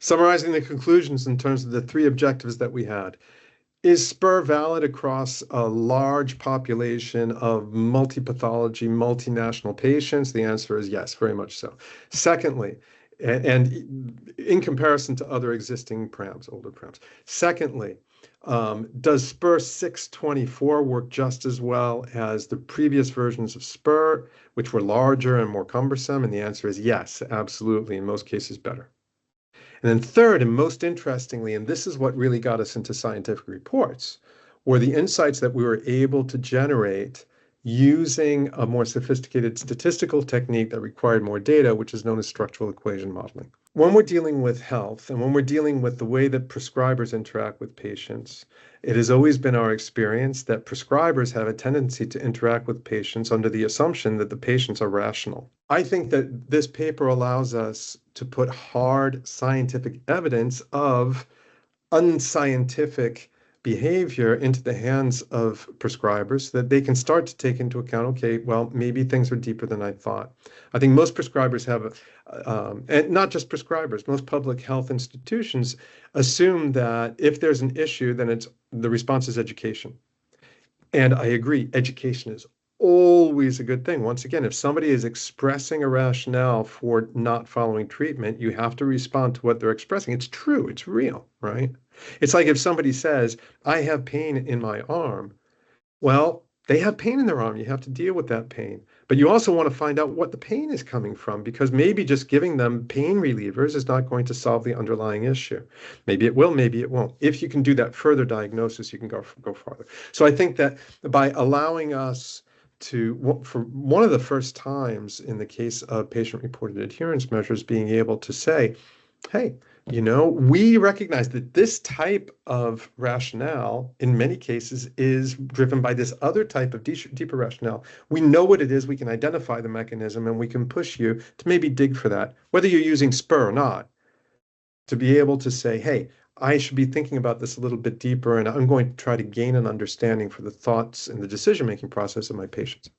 Summarizing the conclusions in terms of the three objectives that we had. Is SPUR valid across a large population of multi-pathology, multinational patients? The answer is yes, very much so. Secondly, and in comparison to other existing PRAMs, older PRAMs. Secondly, does SPUR 624 work just as well as the previous versions of SPUR, which were larger and more cumbersome? And the answer is yes, absolutely, in most cases better. And then third, and most interestingly, and this is what really got us into scientific reports, were the insights that we were able to generate using a more sophisticated statistical technique that required more data, which is known as structural equation modeling. When we're dealing with health and when we're dealing with the way that prescribers interact with patients, it has always been our experience that prescribers have a tendency to interact with patients under the assumption that the patients are rational. I think that this paper allows us to put hard scientific evidence of unscientific behavior into the hands of prescribers so that they can start to take into account, okay, well, maybe things are deeper than I thought. I think most prescribers have, and not just prescribers, most public health institutions assume that if there's an issue, then the response is education. And I agree, education is always a good thing. Once again, if somebody is expressing a rationale for not following treatment, you have to respond to what they're expressing. It's true, it's real, right? It's like if somebody says, I have pain in my arm. Well, they have pain in their arm. You have to deal with that pain. But you also want to find out what the pain is coming from, because maybe just giving them pain relievers is not going to solve the underlying issue. Maybe it will, maybe it won't. If you can do that further diagnosis, you can go farther. So I think that by allowing us to, for one of the first times in the case of patient-reported adherence measures, being able to say, hey, we recognize that this type of rationale in many cases is driven by this other type of deeper rationale. We know what it is, we can identify the mechanism, and we can push you to maybe dig for that, whether you're using SPUR or not, to be able to say, hey, I should be thinking about this a little bit deeper, and I'm going to try to gain an understanding for the thoughts and the decision-making process of my patients.